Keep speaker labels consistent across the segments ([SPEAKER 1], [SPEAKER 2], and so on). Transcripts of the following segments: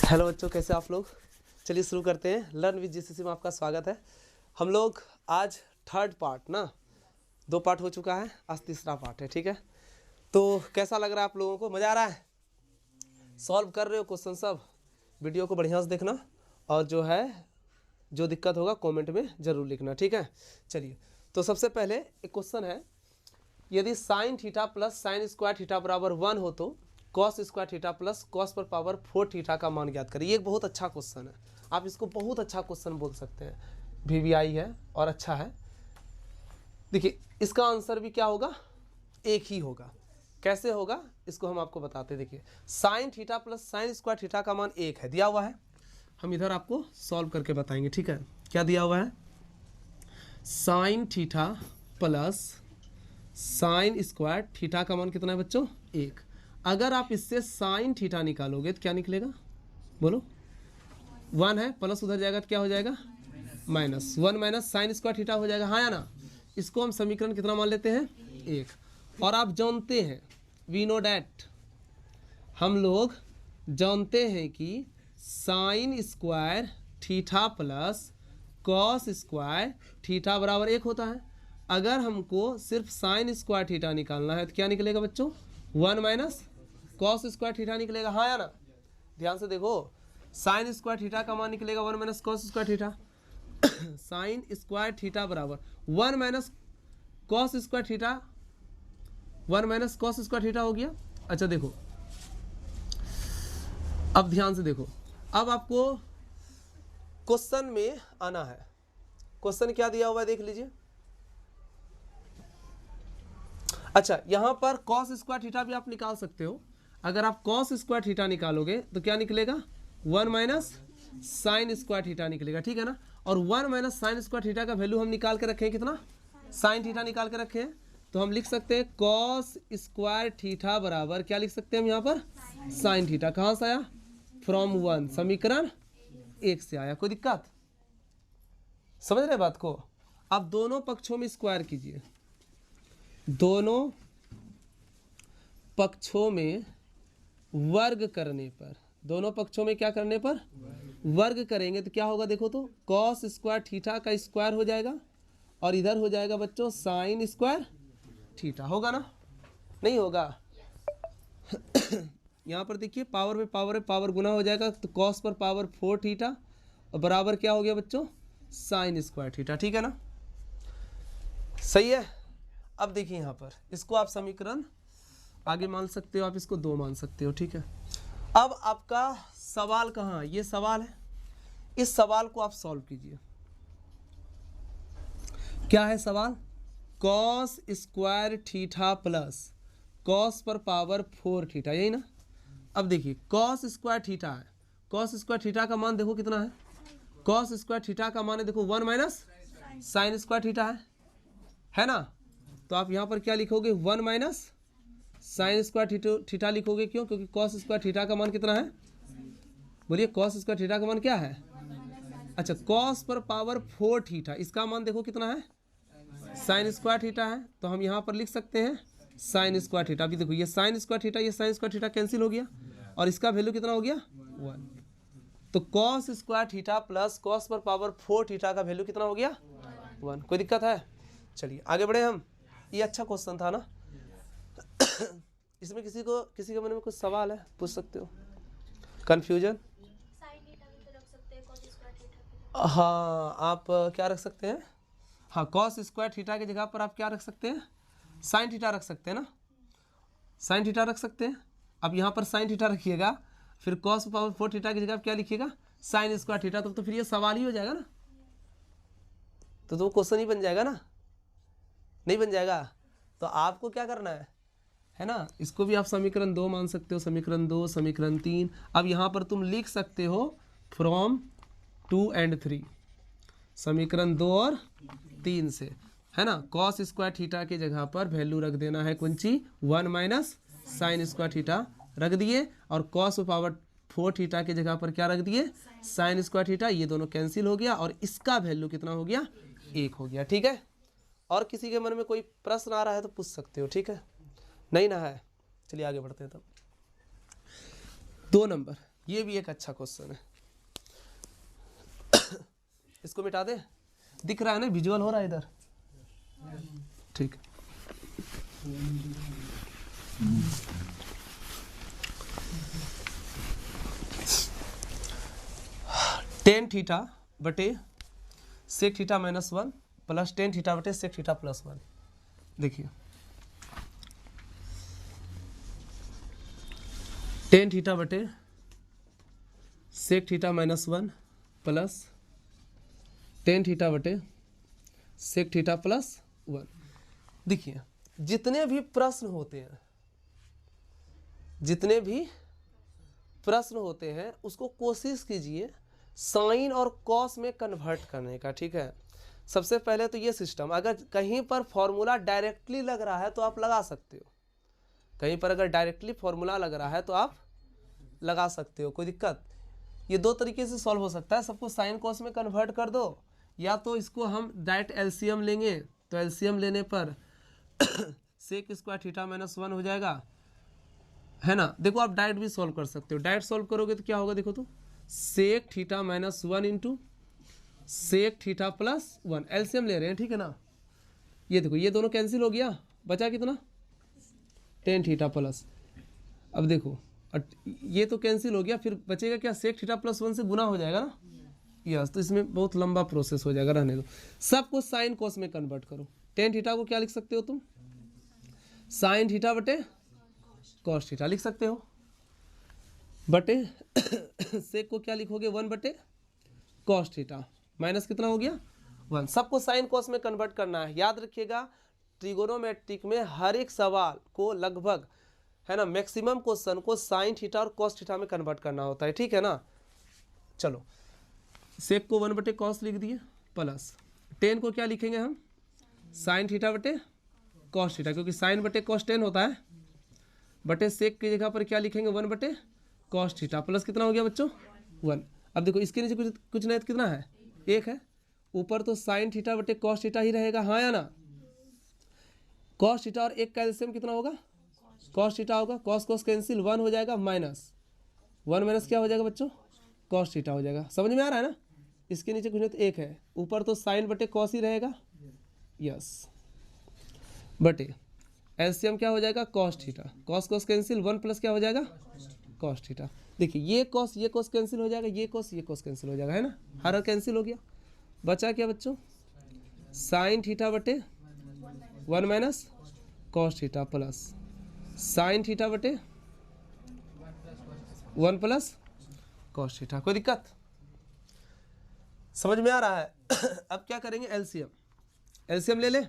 [SPEAKER 1] Hello बच्चों, कैसे आप लोग। चलिए शुरू करते हैं। लर्न विद जीसीसी में आपका स्वागत है। हम लोग आज थर्ड पार्ट ना, 2 पार्ट हो चुका है, आज तीसरा पार्ट है। ठीक है, तो कैसा लग रहा है आप लोगों को? मज़ा आ रहा है? सॉल्व कर रहे हो क्वेश्चन सब? वीडियो को बढ़िया से देखना और जो है जो दिक्कत होगा कमेंट में ज़रूर लिखना। ठीक है, चलिए। तो सबसे पहले एक क्वेश्चन है, यदि sine theta plus sign square theta बराबर 1 हो तो cos square theta plus cos पर पावर 4 थीटा का मान ज्ञात करिए। ये एक बहुत अच्छा क्वेश्चन है, आप इसको बहुत अच्छा क्वेश्चन बोल सकते हैं। वीवीआई है और अच्छा है। देखिए इसका आंसर भी क्या होगा, एक ही होगा। कैसे होगा इसको हम आपको बताते हैं। देखिए sine theta plus sign square theta का मान 1 है, दिया हुआ है। हम इधर आपको सॉल्व करके बताएंगे। ठीक है, क्या दिया हुआ है? Sine theta plus sign square theta का मान कितना है बच्चों? 1। अगर आप इससे साइन थीटा निकालोगे तो क्या निकलेगा, बोलो? 1 है, प्लस उधर जाएगा तो क्या हो जाएगा? Minus. 1 minus sign square theta हो जाएगा, हाँ या ना? इसको हम समीकरण कितना मान लेते हैं? 1। और आप जानते हैं, वी नो डैट, हम लोग जानते हैं कि sign square theta plus cos square theta बराबर 1 होता है। अगर हमको सिर्फ साइन स्क्वायर थीटा निकालना है तो क्या निकलेगा बच्चों? 1 माइनस कॉस स्क्वायर थीटा निकलेगा, हाँ या ना? ध्यान से देखो, साइन स्क्वायर थीटा का मान निकलेगा 1 minus cos square theta. Sign square theta बराबर 1 minus cos square theta, 1 minus cos square theta हो गया। अच्छा देखो, अब ध्यान से देखो, अब आपको क्वेश्चन में आना है। क्वेश्चन क्या दिया हुआ है देख लीजिए। अच्छा, यहां पर कॉस स्क्वायर थीटा भी आप निकाल सकते हो। अगर आप कॉस स्क्वायर थीटा निकालोगे तो क्या निकलेगा? 1 माइनस साइन स्क्वायर थीटा निकलेगा, ठीक है ना? और 1 माइनस साइन स्क्वायर थीटा का वैल्यू हम निकाल के रखे हैं कितना? साइन थीटा निकाल के रखे हैं, तो हम लिख सकते हैं कॉस स्क्वायर थीटा बराबर क्या लिख सकते हैं हम यहाँ पर? Sine theta. कहाँ से आया? फ्रॉम 1, समीकरण 1 से आया। कोई दिक्कत? समझ रहे बात को? अब दोनों पक्षों में स्क्वायर कीजिए, दोनों पक्षों में वर्ग करने पर, दोनों पक्षों में क्या करने पर? वर्ग करेंगे तो क्या होगा देखो तो, कॉस स्क्वायर थीटा का स्क्वायर हो जाएगा और इधर हो जाएगा बच्चों साइन स्क्वायर थीटा। होगा ना? नहीं होगा? यहाँ पर देखिए पावर में पावर है, पावर गुना हो जाएगा तो कॉस पर पावर 4 थीटा और बराबर क्या हो गया बच्चों? Sign square theta. ठीक है ना? सही है। अब देखिए यहाँ पर इसको आप समीकरण आगे मान सकते हो, आप इसको 2 मान सकते हो। ठीक है, अब आपका सवाल कहाँ? ये सवाल है, इस सवाल को आप सॉल्व कीजिए। क्या है सवाल? Cos square theta plus cos पर पावर 4 थीटा, यही ना? अब देखिए कॉस स्क्वायर थीटा है, कॉस स्क्वायर थीटा का मान देखो कितना है? कॉस स्क्वायर थीटा का मान है देखो 1 माइनस साइन स्क्वायर थीटा है ना? तो आप यहाँ पर क्या लिखोगे? 1 माइनस साइन स्क्वायर थीटा लिखोगे। क्यों? क्योंकि कॉस स्क्वायर थीटा का मान कितना है? बोलिए, कॉस स्क्वायर थीटा का मान क्या है? अच्छा, कॉस पर पावर 4 थीटा, इसका मान देखो कितना है? साइन स्क्वायर थीटा है, तो हम यहाँ पर लिख सकते हैं साइन स्क्वायर थीटा। अभी देखो ये साइन स्क्वायर थीटा, ये साइन स्क्वायर थीटा कैंसिल हो गया और इसका वैल्यू कितना हो गया? 1। तो cos square theta plus cos पर पावर 4 थीटा का वैल्यू कितना हो गया? 1। कोई दिक्कत है? चलिए आगे बढ़े हम। ये अच्छा क्वेश्चन था ना? इसमें किसी के मन में कुछ सवाल है, पूछ सकते हो। कंफ्यूजन? हाँ, आप क्या रख सकते हैं? हाँ, कॉस स्क्वायर थीटा की जगह पर आप क्या रख सकते हैं? साइन थीटा रख सकते हैं ना? साइन थीटा रख सकते हैं। अब यहाँ पर साइन थीटा रखिएगा, फिर कॉस पावर 4 थीटा की जगह क्या लिखिएगा? Sign square theta. तो फिर ये सवाल ही हो जाएगा ना? तो क्वेश्चन ही बन जाएगा ना? नहीं बन जाएगा? तो आपको क्या करना है ना? इसको भी आप समीकरण 2 मान सकते हो, समीकरण 2, समीकरण 3। अब यहाँ पर तुम लिख सकते हो फ्रॉम 2 and 3, समीकरण 2 और 3 से, है ना? कॉस स्क्वायर थीटा की जगह पर वैल्यू रख देना है कौन सी? 1 माइनस साइन स्क्वायर थीटा रख दिए, और कॉस पावर 4 थीटा की जगह पर क्या रख दिए? Sign square theta. ये दोनों कैंसिल हो गया और इसका वैल्यू कितना हो गया? 1 हो गया। ठीक है, और किसी के मन में कोई प्रश्न आ रहा है तो पूछ सकते हो। ठीक है, नहीं ना है? चलिए आगे बढ़ते हैं। तब 2 नंबर, ये भी एक अच्छा क्वेश्चन है। इसको मिटा दे, दिख रहा है ना, विजुअल हो रहा है इधर, ठीक। टेन थीटा बटे sec theta minus 1 plus tan theta बटे सेक थीटा प्लस 1। देखिए टेन थीटा बटे sec theta minus 1 plus tan theta बटे सेक थीटा प्लस 1। देखिए जितने भी प्रश्न होते हैं, जितने भी प्रश्न होते हैं उसको कोशिश कीजिए साइन और कॉस में कन्वर्ट करने का, ठीक है। सबसे पहले तो ये सिस्टम, अगर कहीं पर फॉर्मूला डायरेक्टली लग रहा है तो आप लगा सकते हो, कहीं पर अगर डायरेक्टली फॉर्मूला लग रहा है तो आप लगा सकते हो, कोई दिक्कत। ये दो तरीके से सॉल्व हो सकता है, सबको साइन कॉस में कन्वर्ट कर दो, या तो इसको हम डायरेक्ट एलसीएम लेंगे, तो एलसीएम लेने पर सेक स्क्वायर थीटा माइनस 1 हो जाएगा, है ना। देखो आप डायरेक्ट भी सॉल्व कर सकते हो, डायरेक्ट सॉल्व करोगे तो क्या होगा, देखो तो sec theta minus 1 into sec theta plus 1, LCM ले रहे हैं, ठीक है ना। ये देखो ये दोनों कैंसिल हो गया, बचा कितना, टेन थीटा प्लस। अब देखो ये तो कैंसिल हो गया, फिर बचेगा क्या, सेक थीटा प्लस 1 से गुना हो जाएगा ना, यस। तो इसमें बहुत लंबा प्रोसेस हो जाएगा, रहने दो। सबको साइन कॉस में कन्वर्ट करो। टेन थीटा को क्या लिख सकते हो तुम, साइन थीटा बटे कॉस थीटा लिख सकते हो, बटे सेक को क्या लिखोगे, 1 बटे कॉस थीटा माइनस कितना हो गया 1। सबको साइन कॉस में कन्वर्ट करना है। याद रखिएगा ट्रिगोनोमेट्रिक में हर एक सवाल को लगभग, है ना, मैक्सिमम क्वेश्चन को साइन थीटा और कॉस थीटा में कन्वर्ट करना होता है, ठीक है ना। चलो सेक को 1 बटे कॉस लिख दिए, प्लस टेन को क्या लिखेंगे हम, साइन थीटा बटे कॉस थीटा, क्योंकि साइन बटे कॉस 10 होता है, बटे सेक की जगह पर क्या लिखेंगे, 1 बटे कॉस थीटा, प्लस कितना हो गया बच्चों 1। अब देखो इसके नीचे कुछ नहीं, कितना है, 1 है। ऊपर तो साइन थीटा बटे कॉस थीटा ही रहेगा, हाँ या ना। कॉस थीटा और 1 का एलसीएम कितना होगा, कॉस थीटा होगा, कॉस कॉस कैंसिल, 1 हो जाएगा, माइनस 1 माइनस क्या हो जाएगा बच्चों, कॉस थीटा हो जाएगा। समझ में आ रहा है ना। इसके नीचे कुछ नहीं तो 1 है, ऊपर तो साइन बटे कॉस ही रहेगा, यस, बटे एलसीएम क्या हो जाएगा, cos theta, cos cos cancel, 1 plus क्या हो जाएगा, कॉस थीटा। देखिए ये कॉस कैंसिल हो जाएगा, ये कॉस कैंसिल हो जाएगा, है ना, हर कैंसिल हो गया। बचा क्या बच्चों, साइन थीटा बटे 1 minus cos theta plus sine theta बटे 1 प्लस कॉस थीटा। कोई दिक्कत, समझ में आ रहा है। अब क्या करेंगे, एलसीएम, एलसीएम ले ले।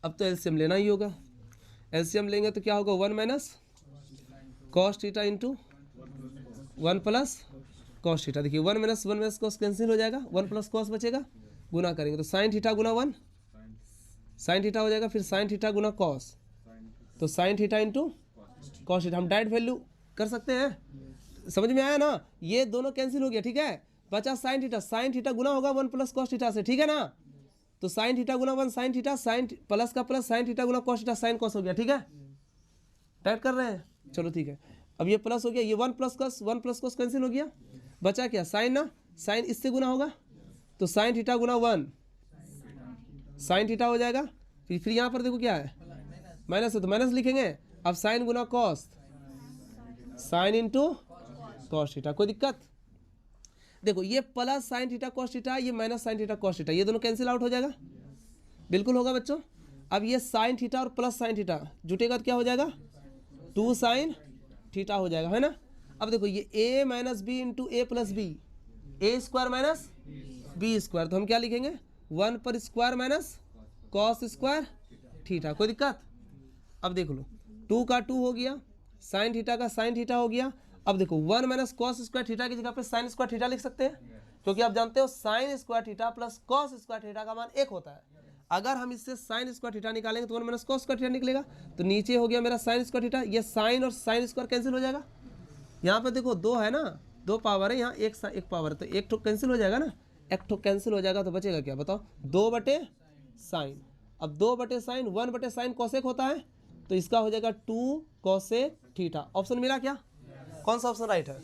[SPEAKER 1] अब तो एलसीएम लेना ही होगा, एलसीएम लेंगे तो क्या होगा, 1 minus cos theta into 1 plus cos theta. देखिए 1 माइनस कॉस कैंसिल हो जाएगा, 1 प्लस कॉस बचेगा, गुना करेंगे तो साइन थीटा गुना 1 साइन थीटा हो जाएगा, फिर साइन थीटा गुना कॉस, तो sine theta into cos theta. हम डायरेक्ट वैल्यू कर सकते हैं, समझ में आया ना। ये दोनों कैंसिल हो गया, ठीक है, बचा साइन थीटा गुना होगा 1 प्लस कॉस थीटा से, ठीक है ना। तो साइन थीटा गुना 1 साइन थीटा, साइन प्लस का प्लस साइन थीटा गुना कॉस थीटा, साइन कॉस हो गया, ठीक है। टाइप कर रहे हैं, चलो ठीक है। अब ये प्लस हो गया, ये 1 प्लस कॉस कैंसिल हो गया, बचा क्या, साइन ना, साइन इससे गुना होगा तो साइन थीटा गुना 1 साइन थीटा हो जाएगा। फिर यहाँ पर देखो क्या है, माइनस है तो माइनस लिखेंगे। अब साइन गुना cos, sine into cos theta. कोई दिक्कत, देखो ये plus sine theta cos theta, ये minus sine theta cos theta, ये दोनों कैंसिल आउट हो जाएगा, बिल्कुल होगा बच्चों। अब ये साइन थीटा और प्लस साइन थीटा जुटेगा तो क्या हो जाएगा, 2 साइन थीटा हो जाएगा, है ना। अब देखो ये a minus B into A plus B, A square minus B square, तो हम क्या लिखेंगे, 1 पर square minus cos square theta. कोई दिक्कत, अब देख लो 2 का 2 हो गया, साइन थीटा का साइन थीटा हो गया। अब देखो 1 माइनस कॉस स्क्वायर थीटा की जगह पे साइन स्क्वायर थीटा लिख सकते हैं, क्योंकि आप जानते हो sign square theta plus cos square theta का मान 1 होता है। अगर हम इससे साइन स्क्वायर थीटा निकालेंगे तो 1 माइनस कॉस स्क्वायर थीटा निकलेगा, तो नीचे हो गया मेरा साइन स्क्वायर थीटा, ये साइन और साइन स्क्वायर कैंसिल हो जाएगा। यहाँ पर देखो 2 है ना, 2 पावर है, यहाँ एक पावर है, तो एक ठो कैंसिल हो जाएगा ना, एक ठो कैंसिल हो जाएगा, तो बचेगा क्या बताओ, 2 बटे साइन। अब 2 बटे साइन, 1 बटे साइन कॉसेक होता है, तो इसका हो जाएगा 2 कॉसेक थीटा। ऑप्शन मिला क्या, कौन सा ऑप्शन राइट है,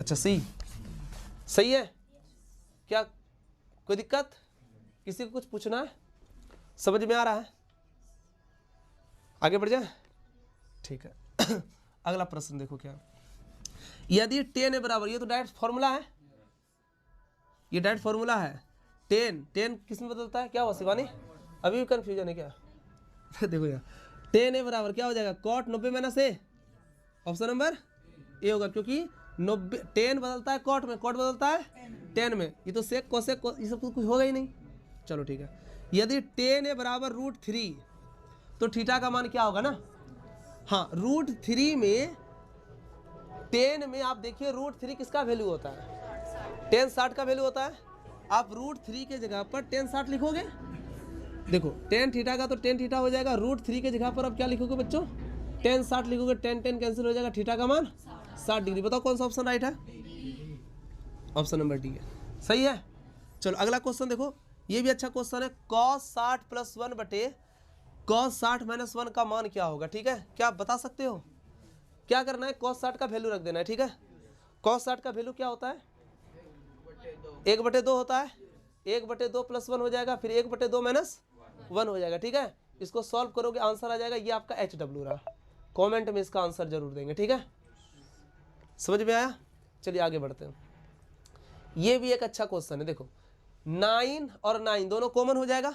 [SPEAKER 1] अच्छा सी सही है क्या? कोई दिक्कत? किसी को कुछ पूछना है? समझ में आ रहा है? आगे बढ़ जाए, ठीक है। अगला प्रश्न देखो क्या, यदि 10 बराबर, ये तो डायरेक्ट फॉर्मूला है, ये डायरेक्ट फॉर्मूला है। 10 किस में बदलता है? क्या हुआ शिवानी, अभी भी कंफ्यूजन है क्या? देखो यार 10 बराबर क्या हो जाएगा, cot 90 minus A, option number A होगा, क्योंकि 90 10 बदलता है कॉट में, कॉट बदलता है 10 में, ये तो सेक कोसेक ये सब कुछ होगा ही नहीं। चलो ठीक है, यदि 10 बराबर √3 तो थीटा का मान क्या होगा ना, हाँ √3 में 10 में आप देखिए √3 किसका वैल्यू होता है, 10 60 का वैल्यू होता है। आप √3 के जगह पर 10 60 लिखोगे, देखो 10 थीटा का तो 10 थीटा हो जाएगा, √3 के जगह पर अब क्या लिखोगे बच्चों, 10 60 लिखोगे, 10 10 कैंसिल हो जाएगा, थीटा का मान 60 डिग्री। बताओ कौन सा ऑप्शन राइट है? ऑप्शन नंबर डी है, सही है। चलो अगला क्वेश्चन देखो, ये भी अच्छा क्वेश्चन है, cos 60 + 1 बटे cos 60 - 1 का मान क्या होगा? ठीक है, क्या आप बता सकते हो? क्या करना है, cos 60 का वैल्यू रख देना है, ठीक है। cos 60 का वैल्यू क्या होता है, 1/2 होता है, 1/2 + 1 हो जाएगा, फिर 1/2 - 1 हो जाएगा, ठीक है। इसको सॉल्व करोगे आंसर आ जाएगा, ये आपका HW रहा। कमेंट में इसका आंसर जरूर देंगे, ठीक है। समझ में आया? चलिए आगे बढ़ते हैं, ये भी एक अच्छा क्वेश्चन है। देखो 9 और 9 दोनों कॉमन हो जाएगा,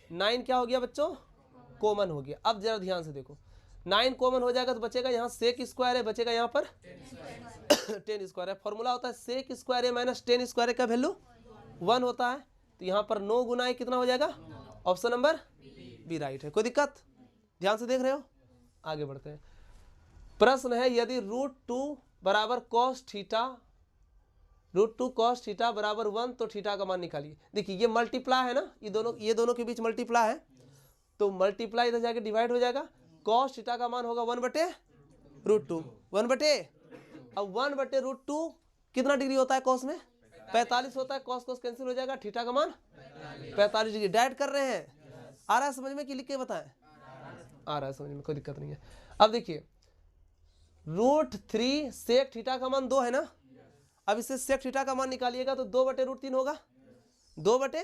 [SPEAKER 1] 9 क्या हो गया बच्चों, कॉमन हो गया। अब जरा ध्यान से देखो, 9 कॉमन हो जाएगा तो बचेगा यहाँ सेक स्क्वायर है, बचेगा यहाँ पर 10 स्क्वायर है। फॉर्मूला होता है सेक स्क्वायर है - 10 स्क्वायर का वैल्यू 1 होता है, तो यहाँ पर 9 गुना कितना हो जाएगा, ऑप्शन नंबर बी राइट है। कोई दिक्कत? ध्यान से देख रहे हो, आगे बढ़ते हैं। प्रश्न है, यदि √2 बराबर cos थीटा, √2 cos थीटा बराबर 1 तो थीटा का मान निकालिए। देखिए ये मल्टीप्लाई है ना, ये दोनों के बीच मल्टीप्लाई है, तो मल्टीप्लाई इधर जाके डिवाइड हो जाएगा। cos थीटा का मान होगा 1/√2, 1/, अब 1/√2 कितना डिग्री होता है cos में, 45 होता है, cos कैंसिल हो जाएगा, थीटा का मान 45 डिग्री। डायरेक्ट कर रहे हैं, आ रहा है समझ में कि लिख के बताएं? आ रहा है समझ में, कोई दिक्कत नहीं है। अब देखिए √3 सेक थीटा का मान 2 है ना, अब इससे सेक थीटा का मान निकालिएगा तो 2/√3 होगा, 2/,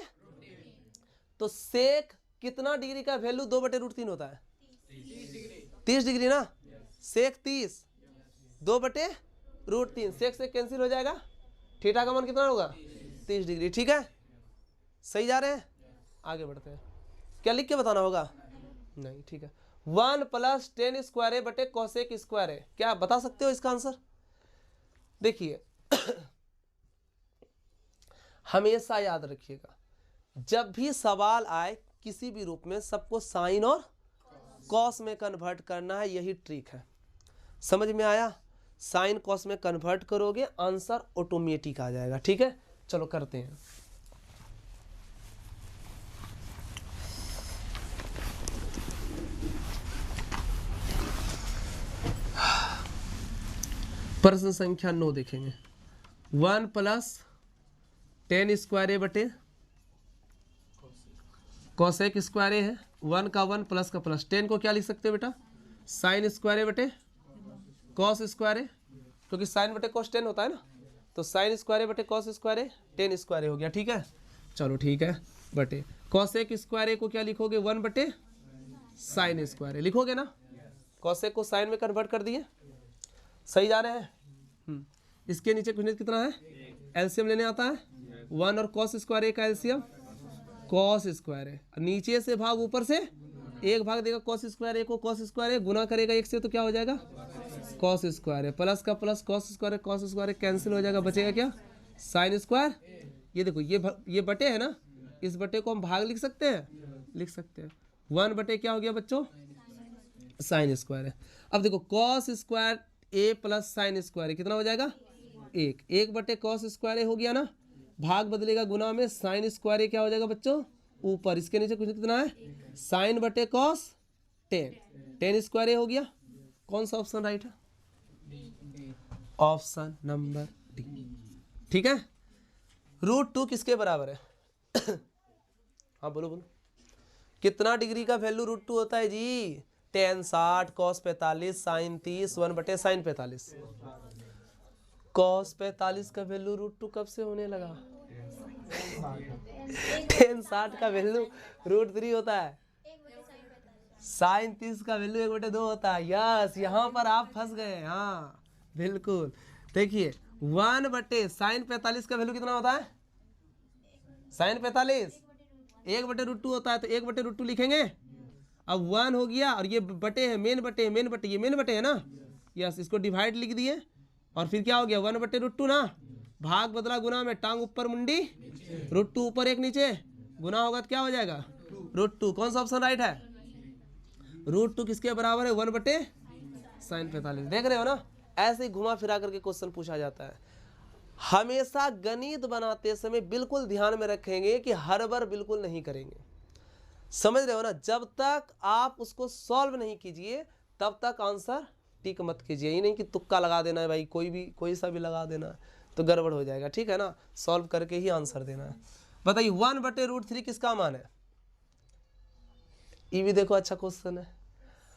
[SPEAKER 1] तो सेक कितना डिग्री का वैल्यू 2/√3 होता है, 30 डिग्री ना, सेक 30, 2/√3, सेक से कैंसिल हो जाएगा, थीटा का मान कितना होगा, 30 डिग्री, ठीक है। सही जा रहे हैं, आगे बढ़ते हैं। क्या लिख के बताना होगा? नहीं, ठीक है। 1 + 10 स्क्वायर है बटे कोसेक स्क्वायर है, क्या बता सकते हो इसका आंसर? देखिए हमेशा याद रखिएगा, जब भी सवाल आए किसी भी रूप में सबको साइन और कॉस में कन्वर्ट करना है, यही ट्रिक है। समझ में आया? साइन कॉस में कन्वर्ट करोगे आंसर ऑटोमेटिक आ जाएगा, ठीक है। चलो करते हैं। प्रश्न संख्या 9 देखेंगे, 1 + 10 स्क्वायर बटे कोसेक स्क्वायर है, 1 का 1 प्लस का प्लस, 10 को क्या लिख सकते हो बेटा, साइन स्क्वायर बटे कॉस स्क्वायर है, क्योंकि साइन बटे कॉस 10 होता है ना, तो साइन स्क्वायर बटे कॉस स्क्वायर 10 स्क्वायर हो गया, ठीक है। चलो ठीक है, बटे कोसेक स्क्वायर को क्या लिखोगे, 1 बटे साइन स्क्वायर लिखोगे ना, कोसेक को साइन में कन्वर्ट कर दिए। सही जा रहे हैं? इसके नीचे कुछ कितना है, एलसीएम लेने आता है, 1 और कॉस स्क्वायर का एलसीएम कॉस स्क्वायर है, नीचे से भाग ऊपर से एक भाग देगा, कॉस स्क्वायर को कॉस स्क्वायर गुना करेगा एक से तो क्या हो जाएगा, कॉस स्क्वायर है, प्लस का प्लस कॉस स्क्वायर कैंसिल हो जाएगा, बचेगा क्या, साइन स्क्वायर। ये देखो ये बटे है ना, इस बटे को हम भाग लिख सकते हैं, लिख सकते हैं। 1 बटे क्या हो गया बच्चों, साइन स्क्वायर है। अब देखो कॉस स्क्वायर ए प्लस साइन स्क्वायर कितना हो जाएगा, 1 बटे कॉस स्क्वायर हो गया ना, भाग बदलेगा गुना में, साइन स्क्वायर क्या हो जाएगा बच्चों ऊपर, इसके नीचे कुछ कितना है, साइन बटे कॉस 10 स्क्वायर हो गया। कौन सा ऑप्शन राइट है, ऑप्शन नंबर डी, ठीक है। √2 किसके बराबर है हाँ बोलो बोलो, कितना डिग्री का वैल्यू √2 होता है जी, tan 60 cos 45 sin 30 1 बटे sin 45। cos 45 का वैल्यू √2 कब से होने लगा? tan 60 का वैल्यू √3 होता है। sin 30 का वैल्यू 1/2 होता है। यस, यहाँ पर आप फंस गए। हाँ बिल्कुल, देखिए 1/sin 45 का वैल्यू कितना होता है? sin 45 1/√2 होता है, तो 1/√2 लिखेंगे। अब 1 हो गया और ये बटे है, मेन बटे है, मेन बटे, ये मेन बटे है ना। यस, इसको डिवाइड लिख दिए और फिर क्या हो गया 1/√2 ना, भाग बदला गुना में, टांग ऊपर मुंडी, √2 ऊपर 1 नीचे, गुना होगा तो क्या हो जाएगा √2। कौन सा ऑप्शन राइट है? √2 किसके बराबर है? 1/sin 45। देख रहे हो ना, ऐसे ही घुमा फिरा करके क्वेश्चन पूछा जाता है। हमेशा गणित बनाते समय बिल्कुल ध्यान में रखेंगे कि हड़बड़ बिल्कुल नहीं करेंगे। समझ रहे हो ना? जब तक आप उसको सॉल्व नहीं कीजिए तब तक आंसर टिक मत कीजिए। ये नहीं कि तुक्का लगा देना है भाई, कोई सा भी लगा देना तो गड़बड़ हो जाएगा, ठीक है ना। सॉल्व करके ही आंसर देना है। बताइए 1/√3 किसका मान है? ये भी देखो अच्छा क्वेश्चन है।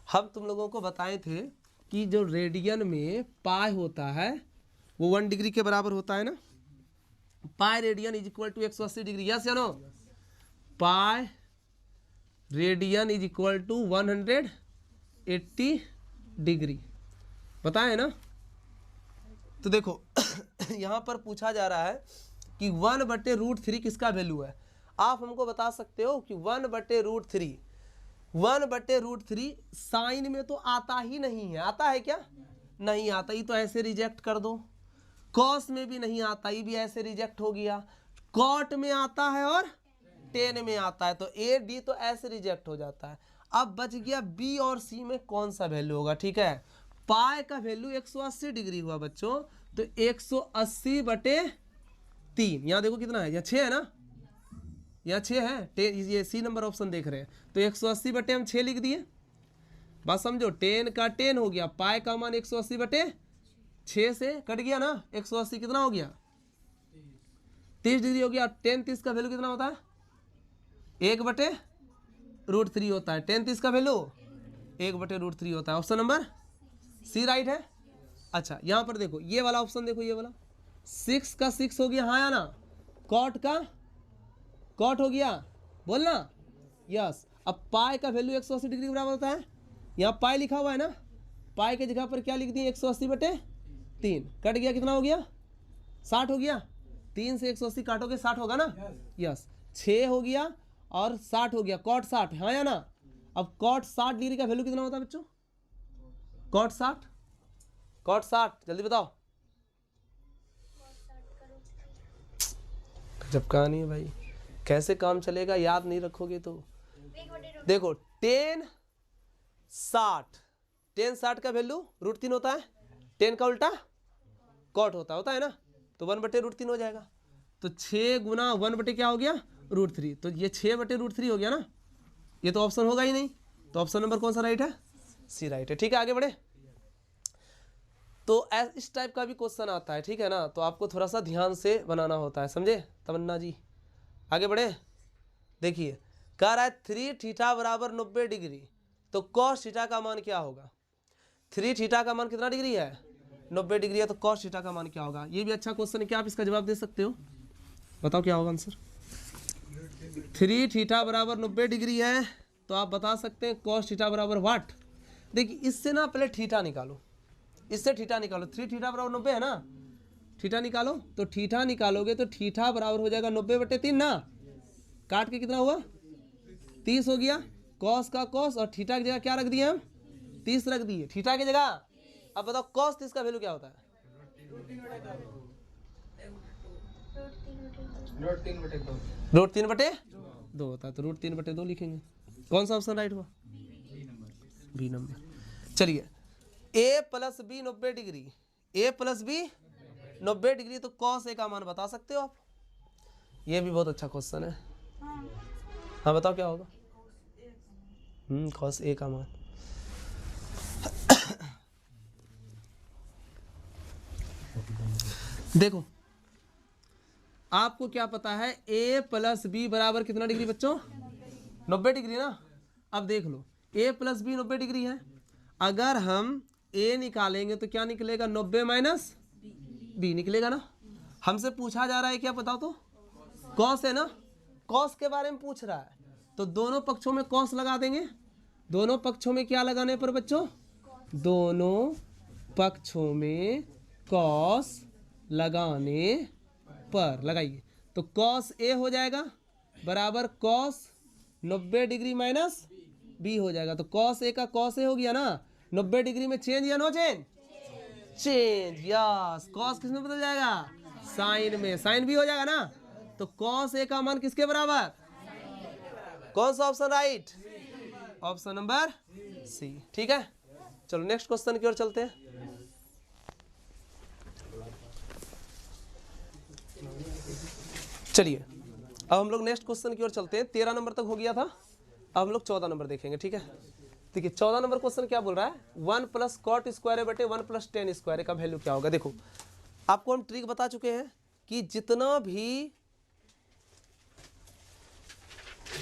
[SPEAKER 1] हम तुम लोगों को बताए थे कि जो रेडियन में पाई होता है वो 1 डिग्री के बराबर होता है ना। Pi radian is equal to 180 degree, yes या no? Pi radian is equal to 180 degree, बताए ना। तो देखो यहाँ पर पूछा जा रहा है कि 1/√3 किसका वैल्यू है। आप हमको बता सकते हो कि 1/√3 साइन में तो आता ही नहीं है। आता है क्या? नहीं आता, ये तो ऐसे रिजेक्ट कर दो। कॉस में भी नहीं आता, ये भी ऐसे रिजेक्ट हो गया। कॉट में आता है और टेन में आता है, तो ए डी तो ऐसे रिजेक्ट हो जाता है। अब बच गया बी और सी में कौन सा वैल्यू होगा, ठीक है। पाई का वैल्यू 180 डिग्री हुआ बच्चों, तो 180/3, यहाँ देखो कितना है, यहाँ 6 है ना, यहाँ 6 है। ये सी नंबर ऑप्शन देख रहे हैं, तो 180 बटे हम 6 लिख दिए। बात समझो, 10 का 10 हो गया, पाई का मान 180/6 से कट गया ना। 180 कितना हो गया? 30 डिग्री हो गया। 10 30 का वैल्यू कितना होता है? 1/√3 होता है। 10 30 का वैल्यू 1/√3 होता है। ऑप्शन नंबर सी राइट है। अच्छा यहाँ पर देखो ये वाला ऑप्शन, देखो ये वाला 6 का 6 हो गया, हाँ या ना। कॉट का कॉट हो गया, बोलना यस। अब पाई का वैल्यू 180 डिग्री के बराबर होता है। यहाँ पाई लिखा हुआ है ना, पाई के जगह पर क्या लिख दिए? 180/3, कट गया, कितना हो गया? 60 हो गया। 3 से 180 काटोगे 60 होगा ना। यस 6 हो गया और 60 हो गया, कॉट 60, हाँ या ना। अब कॉट 60 डिग्री का वैल्यू कितना होता है बच्चों? कॉट 60 जल्दी बताओ। जब कहानी है भाई, कैसे काम चलेगा, याद नहीं रखोगे तो। देखो 10 60 का वैल्यू √3 होता है। 10 का उल्टा कॉट होता है ना, तो 1/√3 हो जाएगा। तो 6 गुना 1 क्या हो गया? √3, तो ये 6/√3 हो गया ना। ये तो ऑप्शन होगा ही नहीं, तो ऑप्शन नंबर कौन सा राइट है? सी राइट है। ठीक है, आगे बढ़े। तो इस टाइप का भी क्वेश्चन आता है, ठीक है ना। तो आपको थोड़ा सा ध्यान से बनाना होता है, समझे तमन्ना जी। आगे बढ़े, देखिए कह रहा है 3θ = 90 डिग्री, तो cos θ का मान क्या होगा? 3θ का मान कितना डिग्री है? 90 डिग्री है, तो cos θ का मान क्या होगा? ये भी अच्छा क्वेश्चन है, क्या आप इसका जवाब दे सकते हो? बताओ क्या होगा आंसर। 3θ = 90 डिग्री है, तो आप बता सकते हैं cos θ बराबर व्हाट। देखिए इससे ना पहले थीटा निकालो, इससे थीटा निकालो। 3θ = 90 है ना, थीटा निकालो। तो थीटा निकालोगे तो थीटा बराबर हो जाएगा 90/3 ना। काट के कितना हुआ? 30 हो गया। कॉस का कॉस और थीटा की जगह क्या रख दिए हम? 30 रख दिए थीटा की जगह। अब बताओ cos 30 का वैल्यू क्या होता है? √3/2 होता है, तो √3/2 लिखेंगे। कौन सा ऑप्शन राइट हुआ? B number. चलिए a + b 90 degree, a + b 90 degree, तो cos a का मान बता सकते हो आप? ये भी बहुत अच्छा क्वेश्चन है। हाँ बताओ क्या होगा? cos a का मान देखो आपको क्या पता है, a + b बराबर कितना डिग्री बच्चों? 90 डिग्री ना। अब देख लो a + b 90 डिग्री है, अगर हम a निकालेंगे तो क्या निकलेगा? 90 - बी निकलेगा ना। हमसे पूछा जा रहा है क्या, बताओ तो, कॉस है ना, कॉस के बारे में पूछ रहा है, तो दोनों पक्षों में कॉस लगा देंगे। दोनों पक्षों में क्या लगाने पर बच्चों, दोनों पक्षों में कॉस लगाने पर, लगाइए, तो कॉस ए हो जाएगा बराबर कॉस 90 डिग्री माइनस बी हो जाएगा। तो कॉस ए का कॉस ए हो गया ना, 90 डिग्री में चेंज या no change, change, yes. Cos किस में बदल जाएगा, साइन में, साइन भी हो जाएगा ना। तो कॉस ए का मान किसके बराबर, कौन सा option right, option number C, ठीक है। चलो नेक्स्ट क्वेश्चन की ओर चलते हैं। चलिए अब हम लोग नेक्स्ट क्वेश्चन की ओर चलते हैं। 13 नंबर तक हो गया था, अब हम लोग 14 नंबर देखेंगे, ठीक है। देखिए 14 नंबर क्वेश्चन क्या बोल रहा है, 1 प्लस कॉट स्क्वायर बटे 1 प्लस टेन स्क्वायर का वैल्यू क्या होगा। देखो आपको हम ट्रिक बता चुके हैं कि जितना भी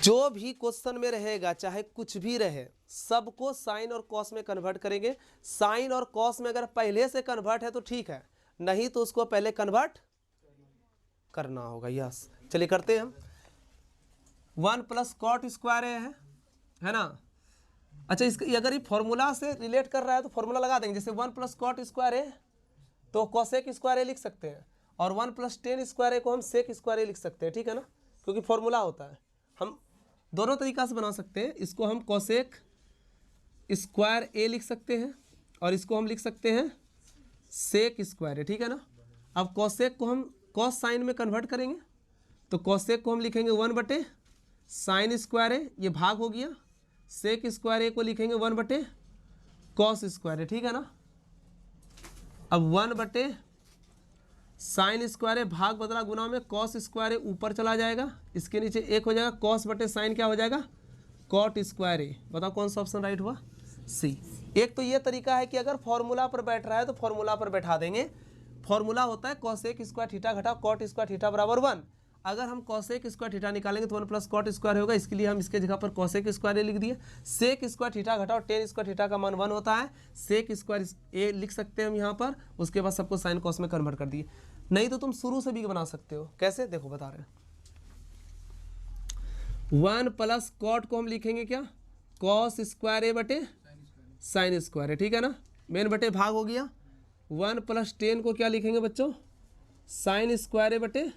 [SPEAKER 1] जो भी क्वेश्चन में रहेगा, चाहे कुछ भी रहे, सबको साइन और कॉस में कन्वर्ट करेंगे। साइन और कॉस में अगर पहले से कन्वर्ट है तो ठीक है, नहीं तो उसको पहले कन्वर्ट करना होगा, यस। चलिए करते हैं हम। 1 प्लस कॉट स्क्वायर है ना। अच्छा, इसका अगर ये फॉर्मूला से रिलेट कर रहा है तो फॉर्मूला लगा देंगे। जैसे 1 प्लस कॉट स्क्वायर है तो कॉसेक स्क्वायर ए लिख सकते हैं, और 1 प्लस टेन स्क्वायर ए को हम सेक स्क्वायर ए लिख सकते हैं, ठीक है ना, क्योंकि फॉर्मूला होता है। हम दोनों तरीका से बना सकते हैं, इसको हम कॉसेक स्क्वायर ए लिख सकते हैं और इसको हम लिख सकते हैं सेक स्क्वायर ए, ठीक है ना। अब कॉसेक को हम कॉस साइन में कन्वर्ट करेंगे, तो कॉसेक को हम लिखेंगे 1 बटे साइन स्क्वायर ए, ये भाग हो गया। सेक स्क्वायर ए को लिखेंगे 1 बटे कॉस स्क्वायर ए, ठीक है ना। अब 1 बटे साइन स्क्वायर ए भाग बदला गुना में कॉस स्क्वायर ए ऊपर चला जाएगा, इसके नीचे 1 हो जाएगा। कॉस बटे साइन क्या हो जाएगा, कॉट स्क्वायर ए। बताओ कौन सा ऑप्शन राइट हुआ, सी। एक तो ये तरीका है कि अगर फॉर्मूला पर बैठ रहा है तो फॉर्मूला पर बैठा देंगे। फॉर्मूला होता है कॉसेक स्क्वायर थीटा घटा कॉट स्क्वायर थीटा बराबर 1। अगर हम कॉसेक स्क्वायर थीटा निकालेंगे तो 1 प्लस कॉट स्क्वायर होगा, इसके लिए हम इसके जगह पर कॉसेक स्क्वायर ए लिख दिए। सेक स्क्वायर थीटा घटा और टेन स्क्वायर थीटा का मान 1 होता है, सेक स्क्वायर ए लिख सकते हैं हम यहाँ पर। उसके बाद सबको साइन कॉस में कन्वर्ट कर दिए। नहीं तो तुम शुरू से भी बना सकते हो, कैसे देखो बता रहे हैं। 1 प्लस कॉट को हम लिखेंगे क्या, कॉस स्क्वायर ए बटे साइन स्क्वायर है, ठीक है ना। मेन बटे भाग हो गया। 1 प्लस टेन को क्या लिखेंगे बच्चों, साइन स्क्वायर ए बटे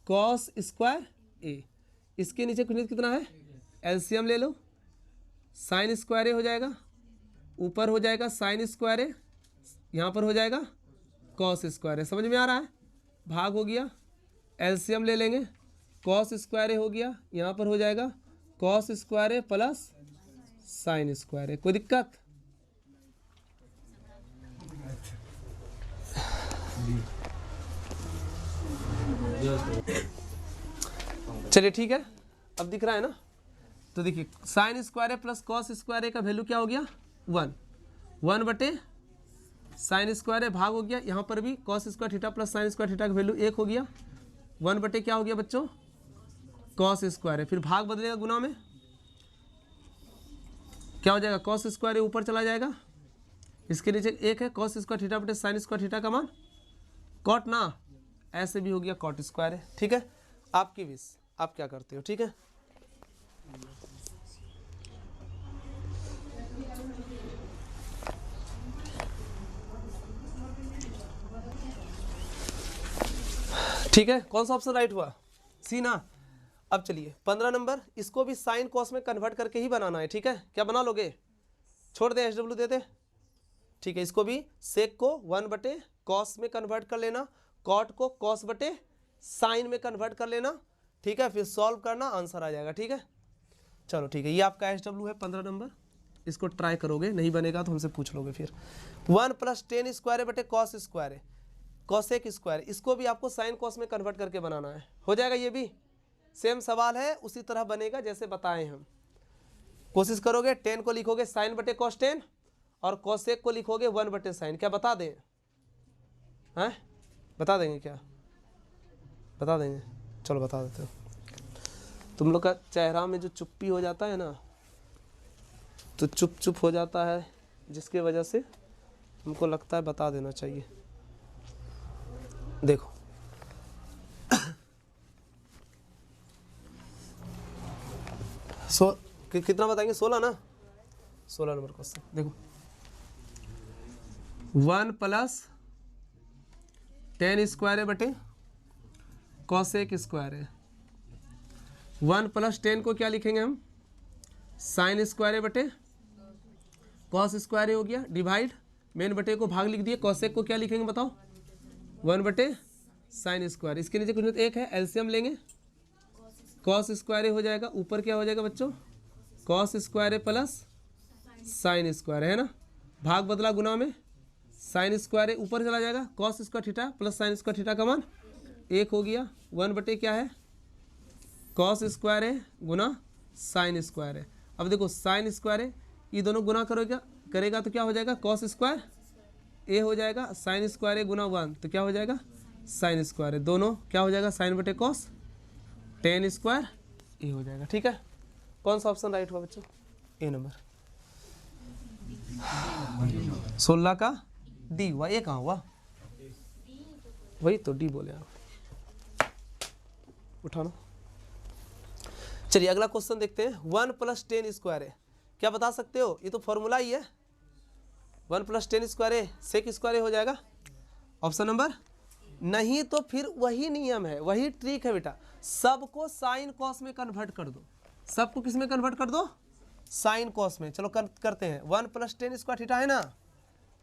[SPEAKER 1] कॉस स्क्वायर ए। इसके नीचे कितना है, एलसीएम ले लो, साइन स्क्वायर ए हो जाएगा, ऊपर हो जाएगा साइन स्क्वायर ए, यहाँ पर हो जाएगा कॉस स्क्वायर ए। समझ में आ रहा है, भाग हो गया, एलसीएम ले लेंगे, कॉस स्क्वायर ए हो गया, यहाँ पर हो जाएगा कॉस स्क्वायर ए प्लस साइन स्क्वायर ए। कोई दिक्कत, चलिए ठीक है, अब दिख रहा है ना। तो देखिए साइन स्क्वायर ए प्लस कॉस स्क्वायर ए का वैल्यू क्या हो गया, 1। 1 बटे साइन स्क्वायर ए भाग हो गया, यहाँ पर भी cos square theta plus sign square theta का वैल्यू 1 हो गया। 1 बटे क्या हो गया बच्चों, कॉस स्क्वायर है, फिर भाग बदलेगा गुना में, क्या हो जाएगा, कॉस स्क्वायर ए ऊपर चला जाएगा, इसके नीचे 1 है। कॉस स्क्वायर थीटा बटे साइन स्क्वायर थीटा का मान कॉट ना, ऐसे भी हो गया कॉट स्क्वायर है, ठीक है। आपकी विश, आप क्या करते हो, ठीक है। ठीक है, कौन सा ऑप्शन राइट हुआ, सी ना। अब चलिए 15 नंबर, इसको भी साइन कॉस में कन्वर्ट करके ही बनाना है, ठीक है। क्या बना लोगे, छोड़ दे एच डब्ल्यू देते, ठीक है। इसको भी सेक को 1 बटे कॉस में कन्वर्ट कर लेना, कॉट को कॉस बटे साइन में कन्वर्ट कर लेना, ठीक है। फिर सॉल्व करना, आंसर आ जाएगा, ठीक है। चलो ठीक है, ये आपका एच डब्ल्यू है 15 नंबर, इसको ट्राई करोगे, नहीं बनेगा तो हमसे पूछ लोगे फिर। 1 प्लस टेन स्क्वायर बटे कॉस स्क्वायर है, कॉसेक स्क्वायर, इसको भी आपको साइन कॉस में कन्वर्ट करके बनाना है, हो जाएगा। ये भी सेम सवाल है, उसी तरह बनेगा जैसे बताए हम। कोशिश करोगे, 10 को लिखोगे साइन बटे कॉस 10 और कॉसेक को लिखोगे 1 बटे साइन। क्या बता दें, हैं बता देंगे, क्या बता देंगे, चलो बता देते हो। तुम लोग का चेहरा में जो चुप्पी हो जाता है ना, तो चुप चुप हो जाता है, जिसकी वजह से हमको लगता है बता देना चाहिए। देखो कितना बताएंगे, 16 ना, 16 नंबर क्वेश्चन देखो। 1 प्लस टेन स्क्वायर है बटे कॉसेक स्क्वायर है। 1 प्लस 10 को क्या लिखेंगे हम, साइन स्क्वायर है बटे कॉस स्क्वायर हो गया, डिवाइड मेन बटे को भाग लिख दिए, कॉसेक को क्या लिखेंगे बताओ, 1 बटे साइन स्क्वायर। इसके नीचे कुछ एक है, एलसीएम लेंगे, कॉस स्क्वायर हो जाएगा, ऊपर क्या हो जाएगा बच्चों, cos square plus sine square है ना, भाग बदला गुना में, साइन स्क्वायर ऊपर चला जाएगा, cos square theta plus sign square theta का मान 1 हो गया, 1 बटे क्या है कॉस स्क्वायर है गुना साइन स्क्वायर है। अब देखो साइन स्क्वायर है, ये दोनों गुना करेगा तो क्या हो जाएगा, कॉस स्क्वायर ए हो जाएगा, साइन स्क्वायर है गुना 1 तो क्या हो जाएगा साइन स्क्वायर है, दोनों क्या हो जाएगा साइन बटे कॉस, टेन स्क्वायर ए हो जाएगा। ठीक है, कौन सा ऑप्शन राइट हुआ बच्चों, ए नंबर। 16 का डी हुआ, ए कहाँ हुआ, वही तो डी बोले आप, उठाना। चलिए अगला क्वेश्चन देखते हैं। 1 प्लस 10 स्क्वायर है, क्या बता सकते हो, ये तो फॉर्मूला ही है, 1 प्लस 10 स्क्वायर है सेक स्क्वायर हो जाएगा, ऑप्शन नंबर नहीं, तो फिर वही नियम है, वही ट्रिक है बेटा, सबको साइन कॉस में कन्वर्ट कर दो, सबको किस में कन्वर्ट कर दो, साइन कॉस में। चलो करते हैं, 1 प्लस 10 स्क्वायर थीटा है ना,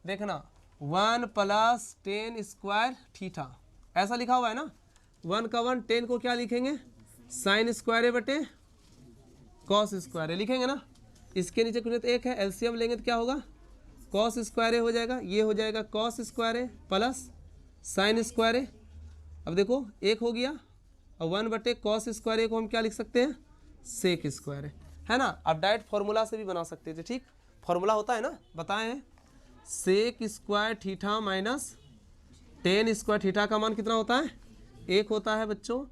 [SPEAKER 1] देखना 1 प्लस 10 स्क्वायर थीटा ऐसा लिखा हुआ है ना, 1 का 1, 10 को क्या लिखेंगे साइन स्क्वायर बटे कॉस स्क्वायर लिखेंगे ना, इसके नीचे कुछ एक है, एलसीएम लेंगे तो क्या होगा, कॉस स्क्वायर हो जाएगा, ये हो जाएगा cos square plus sine square. अब देखो एक हो गया, और 1 बटे कॉस स्क्वायर को हम क्या लिख सकते हैं, सेक स्क्वायर है ना। अब डायरेक्ट फॉर्मूला से भी बना सकते थे, ठीक, फॉर्मूला होता है ना, बताए हैं, sec square theta minus 10 square theta का मान कितना होता है, 1 होता है बच्चों।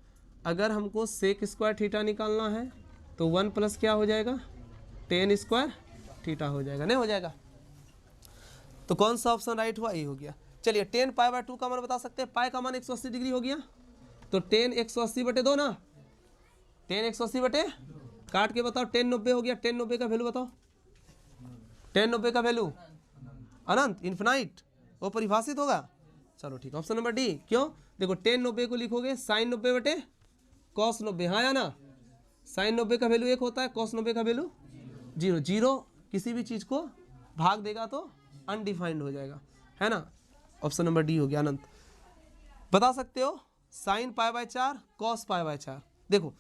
[SPEAKER 1] अगर हमको सेक स्क्वायर थीटा निकालना है तो 1 प्लस क्या हो जाएगा 10 स्क्वायर थीटा हो जाएगा, नहीं हो जाएगा, तो कौन सा ऑप्शन राइट हुआ, ये हो गया। चलिए 10 पाई बाय 2 का मान बता सकते हैं, पाई का मान 180 डिग्री हो गया, तो 10 180 बटे 2 ना, 10 180 बटे, काट के बताओ 10 90 हो गया, 10 90 का वैल्यू बताओ, 10 90 का वैल्यू अनंत इन्फिनाइट, वो परिभाषित होगा। चलो ठीक, ऑप्शन नंबर डी, क्यों, देखो 10 90 को लिखोगे साइन 90 बटे कॉस 90, हाँ या ना, साइन 90 का वैल्यू 1 होता है, कॉस 90 का वैल्यू 0, 0 किसी भी चीज़ को भाग देगा तो अनडिफाइंड हो जाएगा, है ना, ऑप्शन नंबर डी हो गया अनंत। बता सकते हो sine pi by 4 cos pi by 4, देखो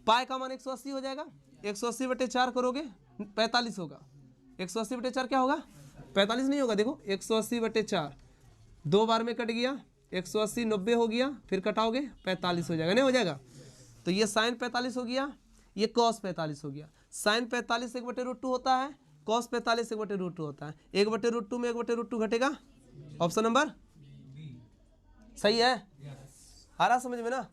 [SPEAKER 1] पाई का मान 180 हो जाएगा, 180 बटे 4 करोगे 45 होगा, 180 बटे 4 क्या होगा 45 नहीं होगा, देखो 180 बटे 4 2 बार में कट गया, 180 90 हो गया, फिर कटाओगे 45 हो जाएगा, नहीं हो जाएगा, तो ये साइन 45 हो गया, ये कॉस 45 हो गया, साइन 45 1/√2 होता है, कॉस 45 1/√2 होता है, 1/√2 में 1/√2 घटेगा, ऑप्शन नंबर सही है, आ रहा समझ में ना।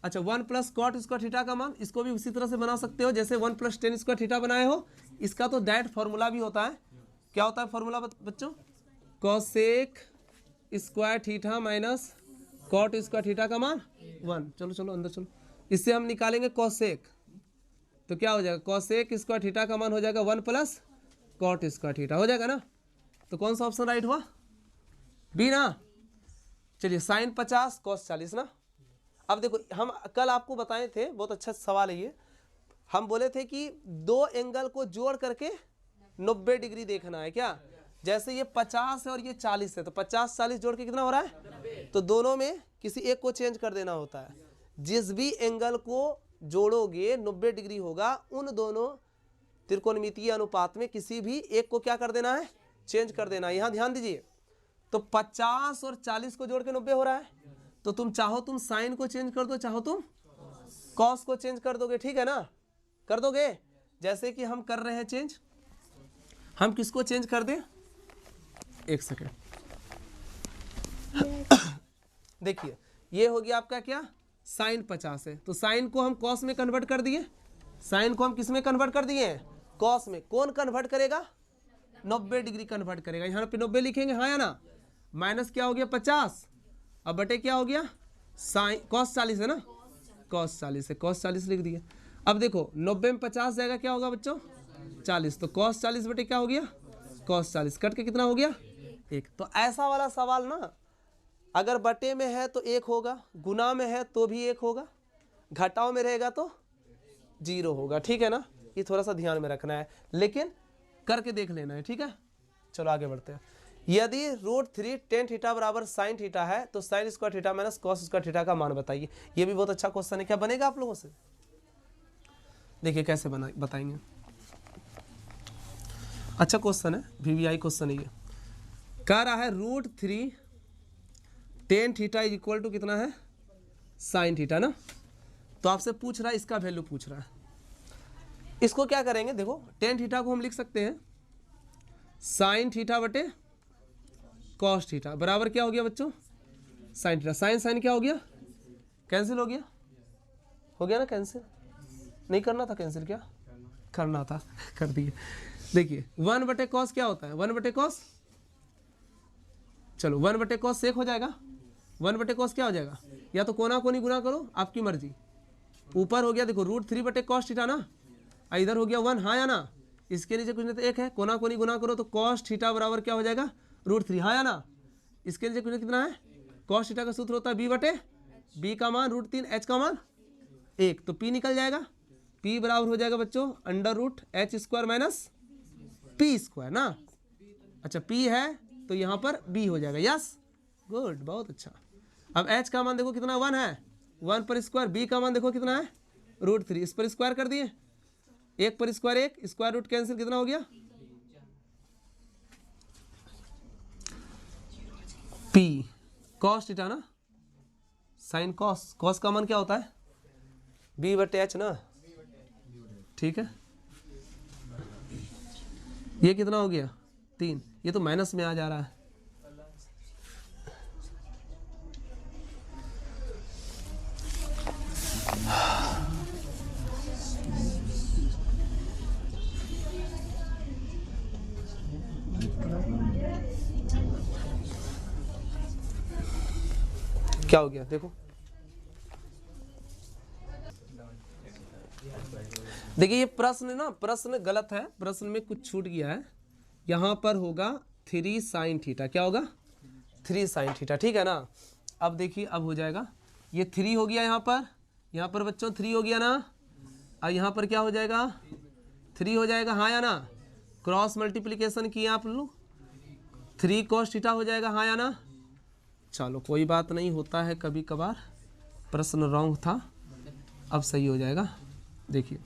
[SPEAKER 1] अच्छा 1 प्लस कॉट स्क्वायर थीटा का मान, इसको भी उसी तरह से बना सकते हो जैसे 1 प्लस 10 स्क्वायर थीटा बनाए हो, इसका तो डायरेक्ट फॉर्मूला भी होता है, क्या होता है फॉर्मूला बच्चों, cosec square theta minus cot square theta का मान 1, चलो चलो अंदर चलो, इससे हम निकालेंगे कॉसेक, तो क्या हो जाएगा कॉसेक स्क्वायर थीटा का मान हो जाएगा 1 प्लस कॉट स्क्वायर थीटा हो जाएगा ना, तो कौन सा ऑप्शन राइट हुआ, बी ना। चलिए साइन 50 कॉस 40 ना। अब देखो हम कल आपको बताए थे, बहुत अच्छा सवाल है ये, हम बोले थे कि 2 एंगल को जोड़ करके 90 डिग्री देखना है, क्या, जैसे ये 50 है और ये 40 है, तो 50 40 जोड़ के कितना हो रहा है, तो दोनों में किसी एक को चेंज कर देना होता है, जिस भी एंगल को जोड़ोगे 90 डिग्री होगा, उन दोनों त्रिकोणमितीय अनुपात में किसी भी एक को क्या कर देना है, चेंज कर देना है। यहाँ ध्यान दीजिए, तो 50 और 40 को जोड़ के 90 हो रहा है, तो तुम चाहो तुम साइन को चेंज कर दो, चाहो तुम कॉस को चेंज कर दोगे, ठीक है ना, कर दोगे, जैसे कि हम कर रहे हैं चेंज, हम किसको चेंज कर दें, एक सेकेंड, देखिए ये हो गया आपका क्या, साइन 50 है, तो साइन को हम कॉस में कन्वर्ट कर दिए, साइन को हम किस में कन्वर्ट कर दिए, कॉस में, कौन कन्वर्ट करेगा, 90 डिग्री कन्वर्ट करेगा, यहाँ पे 90 लिखेंगे, हाँ या ना, माइनस क्या हो गया 50, अब बटे क्या हो गया साइन कॉस 40 है ना, कॉस 40 है, कॉस 40 लिख दिया। अब देखो 90 में 50 जाएगा क्या होगा बच्चों 40, तो कॉस 40 बटे क्या हो गया कॉस 40, कट के कितना हो गया 1। तो ऐसा वाला सवाल ना अगर बटे में है तो 1 होगा, गुना में है तो भी 1 होगा, घटाव में रहेगा तो 0 होगा, ठीक है ना। ये थोड़ा सा ध्यान में रखना है, लेकिन करके देख लेना है, ठीक है। चलो आगे बढ़ते हैं। यदि √3 tan थीटा बराबर sin थीटा है तो sin square theta minus cos square theta का मान बताइए। ये भी बहुत अच्छा क्वेश्चन है, क्या बनेगा आप लोगों से, देखिए कैसे बताएंगे। अच्छा क्वेश्चन है, VVI क्वेश्चन है ये। कह रहा है √3 tan theta is equal to कितना है sin थीटा ना, तो आपसे पूछ रहा है इसका वैल्यू पूछ रहा है। इसको क्या करेंगे, देखो tan थीटा को हम लिख सकते हैं sin थीटा बटे cos थीटा बराबर क्या हो गया बच्चों sin थीटा। साइन क्या हो गया कैंसिल हो गया ना, कैंसिल नहीं करना था, कैंसिल क्या करना था कर दिए। देखिए 1 बटे कॉस क्या होता है 1 बटे कॉस, चलो 1 बटे कॉस सेक हो जाएगा, 1 बटे कॉस क्या हो जाएगा, या तो कोना कोनी गुना करो आपकी मर्जी। ऊपर हो गया देखो √3 बटे कॉस थीटा ना, इधर हो गया 1, हाँ या ना, इसके नीचे कुछ नहीं तो 1 है, कोना कोनी गुना करो तो कॉस थीटा बराबर क्या हो जाएगा √3, हाँ या ना। इसके नीचे कुछ कितना है कॉस थीटा का सूत्र होता है b बटे b का मान √3 h का मान 1, तो p निकल जाएगा, p बराबर हो जाएगा बच्चों √h² माइनस p स्क्वायर ना। अच्छा p है तो यहाँ पर b हो जाएगा, यस गुड बहुत अच्छा। अब h का मान देखो कितना 1 है, 1 पर स्क्वायर, b का मान देखो कितना है √3, इस पर स्क्वायर कर दिए, 1 पर स्क्वायर 1, स्क्वायर रूट कैंसिल कितना हो गया p cos थीटा ना, साइन cos का मान क्या होता है b बटे h ना, ठीक है। ये कितना हो गया 3, ये तो माइनस में आ जा रहा है, क्या हो गया देखो, देखिए ये प्रश्न ना प्रश्न गलत है, प्रश्न में कुछ छूट गया है, यहाँ पर होगा 3 sin थीटा, क्या होगा 3 sin थीटा, ठीक है ना। अब देखिए अब हो जाएगा, ये 3 हो गया यहाँ पर बच्चों 3 हो गया ना, और यहाँ पर क्या हो जाएगा 3 हो जाएगा, हाँ या ना, क्रॉस मल्टीप्लिकेशन किए आप लोग 3 cos थीटा हो जाएगा, हाँ या ना। चलो कोई बात नहीं, होता है कभी कभार, प्रश्न रॉन्ग था, अब सही हो जाएगा। देखिए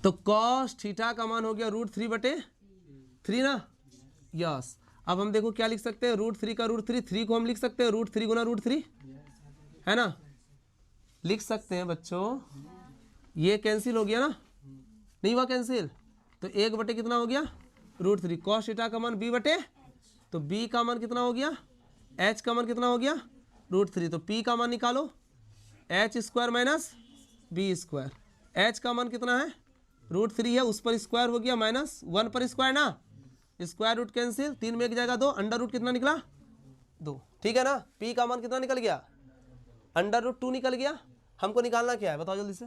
[SPEAKER 1] तो cos थीटा का मान हो गया √3 बटे 3 ना, यस। अब हम देखो क्या लिख सकते हैं, √3 का √3, 3 को हम लिख सकते हैं √3 गुना √3 है ना, लिख सकते हैं बच्चों। ये कैंसिल हो गया ना, नहीं हुआ कैंसिल, तो 1 बटे कितना हो गया √3, cos थीटा का मान b बटे, तो b का मान कितना हो गया, h का मान कितना हो गया √3, तो p का मान निकालो h² minus b square, h का मान कितना है √3 है, उस पर स्क्वायर हो गया माइनस 1 पर स्क्वायर ना, स्क्वायर रूट कैंसिल, 3 में 1 जाएगा 2, अंडर रूट कितना निकला 2, ठीक है ना। p का मान कितना निकल गया √2 निकल गया। हमको निकालना क्या है बताओ जल्दी से,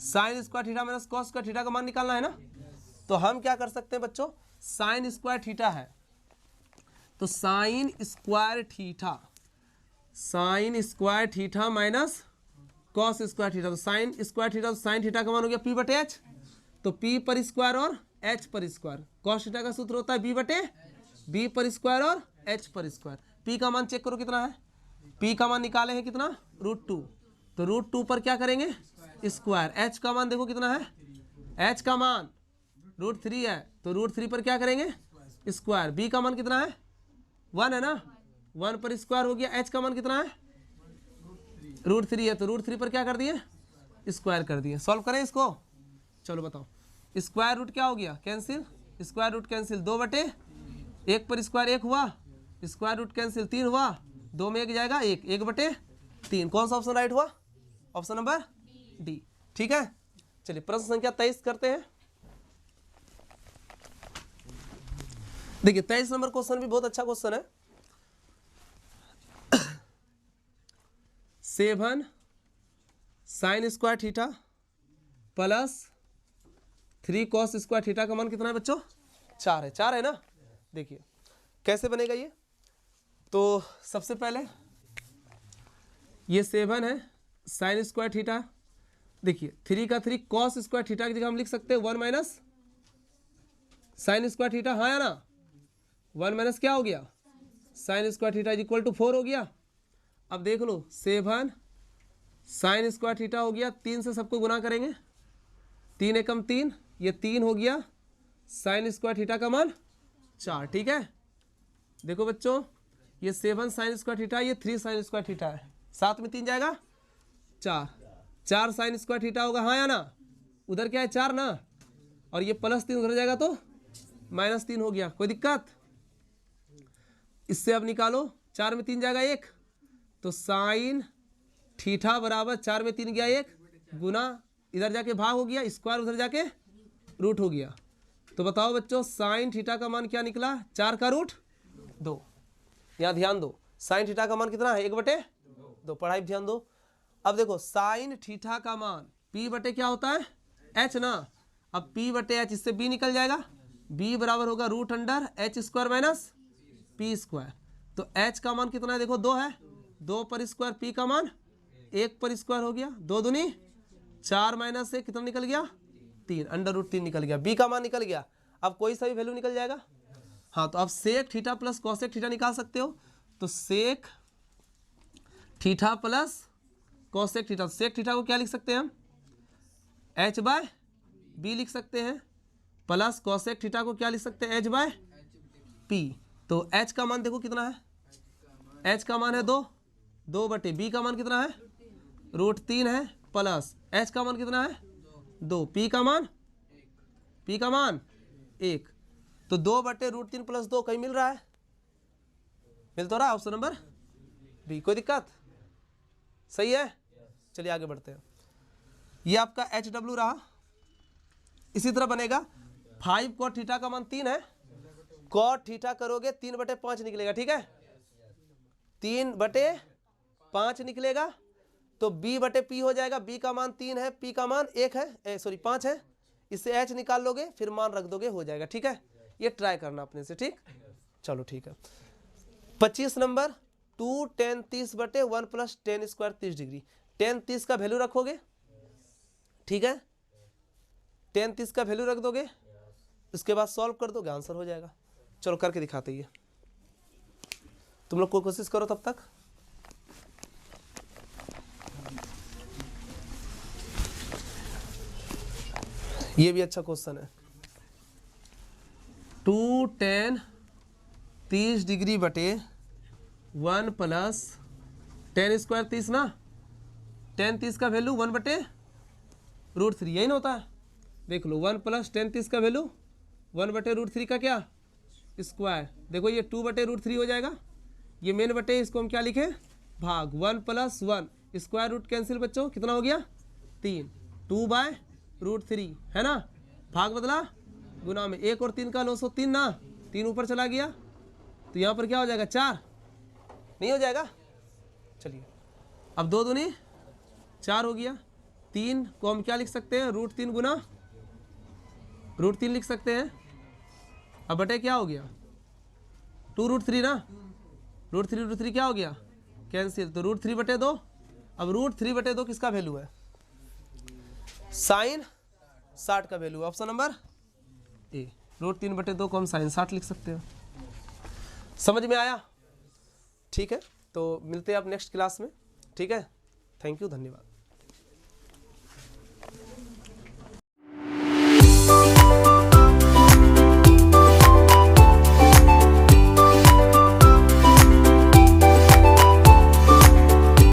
[SPEAKER 1] sign square theta minus cos square theta का मान निकालना है ना। तो हम क्या कर सकते हैं बच्चों, साइन स्क्वायर थीटा है तो sign square theta minus cos square theta, तो साइन स्क्वायर थीटा, तो साइन थीटा का मान हो गया p बटे h, तो p पर स्क्वायर और h पर स्क्वायर, कॉस थीटा का सूत्र होता है b बटे b पर स्क्वायर और h पर स्क्वायर। p का मान चेक करो कितना है, p का मान निकाले हैं कितना √2, तो √2 पर क्या करेंगे स्क्वायर, h का मान देखो कितना है, h का मान √3 है तो √3 पर क्या करेंगे स्क्वायर, b का मान कितना है 1 है ना, 1 पर स्क्वायर हो गया, h का मान कितना है √3 है, तो √3 पर क्या कर दिए स्क्वायर कर दिए। सॉल्व करें इसको, चलो बताओ, स्क्वायर रूट क्या हो गया कैंसिल, स्क्वायर रूट कैंसिल, 2 बटे 1 पर स्क्वायर 1 हुआ, स्क्वायर रूट कैंसिल 3 हुआ, 2 में 1 जाएगा 1, 1 बटे 3, कौन सा ऑप्शन राइट हुआ, ऑप्शन नंबर डी, ठीक है। चलिए प्रश्न संख्या 23 करते हैं। देखिए 23 नंबर क्वेश्चन भी बहुत अच्छा क्वेश्चन है। 7 sign square theta plus 3 cos square theta का मान कितना है बच्चों? 4 है। 4 है ना। देखिए कैसे बनेगा ये। तो सबसे पहले ये 7 है साइन स्क्वायर थीटा, देखिए 3 का 3 कॉस स्क्वायर थीटा की जगह हम लिख सकते हैं 1 माइनस साइन स्क्वायर थीटा, हाँ या ना। 1 माइनस क्या हो गया sine square theta is equal to 4 हो गया। अब देख लो 7 साइन स्क्वायर थीटा हो गया, 3 से सबको गुना करेंगे, 3 एकम 3, ये 3 हो गया, साइन स्क्वायर थीटा का मान 4। ठीक है, देखो बच्चों ये 7 साइन स्क्वायर थीटा, ये 3 साइन स्क्वायर थीटा है, 7 में 3 जाएगा 4, 4 साइन स्क्वायर थीटा होगा, हाँ या ना। उधर क्या है 4 ना, और ये प्लस 3 उधर जाएगा तो माइनस 3 हो गया। कोई दिक्कत? इससे अब निकालो, 4 में 3 जाएगा 1, तो साइन थीटा बराबर 4 में 3 गया 1 गुना इधर जाके भाग हो गया, स्क्वायर उधर जाके रूट हो गया। तो बताओ बच्चों साइन थीटा का मान क्या निकला? 4 का रूट 2। यहाँ ध्यान दो, साइन थीटा का मान कितना है? 1/2। पढ़ाई ध्यान दो। अब देखो साइन थीटा का मान p बटे क्या होता है? h ना। अब p बटे h, इससे b निकल जाएगा, b बराबर होगा root under h square minus p square. तो h का मान कितना है? देखो 2 है, 2 पर स्क्वायर, p का मान 1 पर स्क्वायर हो गया, 2 दूनी 4 माइनस से कितना निकल गया? 3, अंडर रूट 3 निकल गया, b का मान निकल गया। अब कोई सा भी वैल्यू निकल जाएगा। हाँ तो अब sec theta plus cosec theta निकाल सकते हो, तो sec theta plus cosec theta, sec theta को क्या लिख सकते हैं हम? h बाय b लिख सकते हैं, प्लस कॉसेक थीटा को क्या लिख सकते हैं? h by p। तो h का मान देखो कितना है? h का मान है 2, 2 बटे b का मान कितना है? रूट 3 है, प्लस h का मान कितना है? 2, p का मान 1, तो 2 बटे रूट 3 प्लस 2 कहीं मिल रहा है? मिल तो रहा, ऑप्शन नंबर बी। कोई दिक्कत? सही है, चलिए आगे बढ़ते हैं। ये आपका एच डब्ल्यू रहा। इसी तरह बनेगा 5 कॉट थीटा का मान 3 है, कॉट थीटा करोगे 3/5 निकलेगा। ठीक है, 3/5 निकलेगा, तो b बटे p हो जाएगा। b का मान 3 है, p का मान 1 है, सॉरी 5 है, इससे h निकाल लोगे, फिर मान रख दोगे, हो जाएगा। ठीक है, ये ट्राई करना अपने से। ठीक, चलो ठीक है। 25 नंबर 2 tan 30 बटे 1 plus tan square 30 degree. tan 30 का वैल्यू रखोगे, ठीक है, tan 30 का वैल्यू रख दोगे, उसके बाद सॉल्व कर दोगे, आंसर हो जाएगा। चलो करके दिखाते हैं, तुम लोग कोई कोशिश करो तब तक। ये भी अच्छा क्वेश्चन है। 2 tan 30 डिग्री बटे 1 प्लस tan स्क्वायर 30 ना, tan 30 का वैल्यू 1 बटे रूट 3, यही ना होता है। देख लो 1 प्लस tan 30 का वैल्यू 1 बटे रूट 3 का क्या स्क्वायर। देखो ये 2 बटे रूट 3 हो जाएगा, ये मेन बटे, इसको हम क्या लिखे? भाग। 1 प्लस 1 स्क्वायर रूट कैंसिल बच्चों, कितना हो गया? 3, 2 बाय रूट 3 है ना, भाग बदला गुना में, 1 और 3 का 903 ना, 3 ऊपर चला गया, तो यहाँ पर क्या हो जाएगा? 4 नहीं हो जाएगा। चलिए अब 2 दूनी 4 हो गया, 3 को हम क्या लिख सकते हैं? रूट 3 गुना रूट 3 लिख सकते हैं। अब बटे क्या हो गया? 2 रूट 3 ना, रूट 3 क्या हो गया? कैंसिल, तो रूट 3 बटे 2। अब रूट 3 बटे 2 किसका वैल्यू है? साइन 60 का value, option number A. Root 3 बटे 2 को हम साइन 60 लिख सकते हैं। समझ में आया? ठीक है, तो मिलते हैं आप नेक्स्ट क्लास में। ठीक है, थैंक यू, धन्यवाद।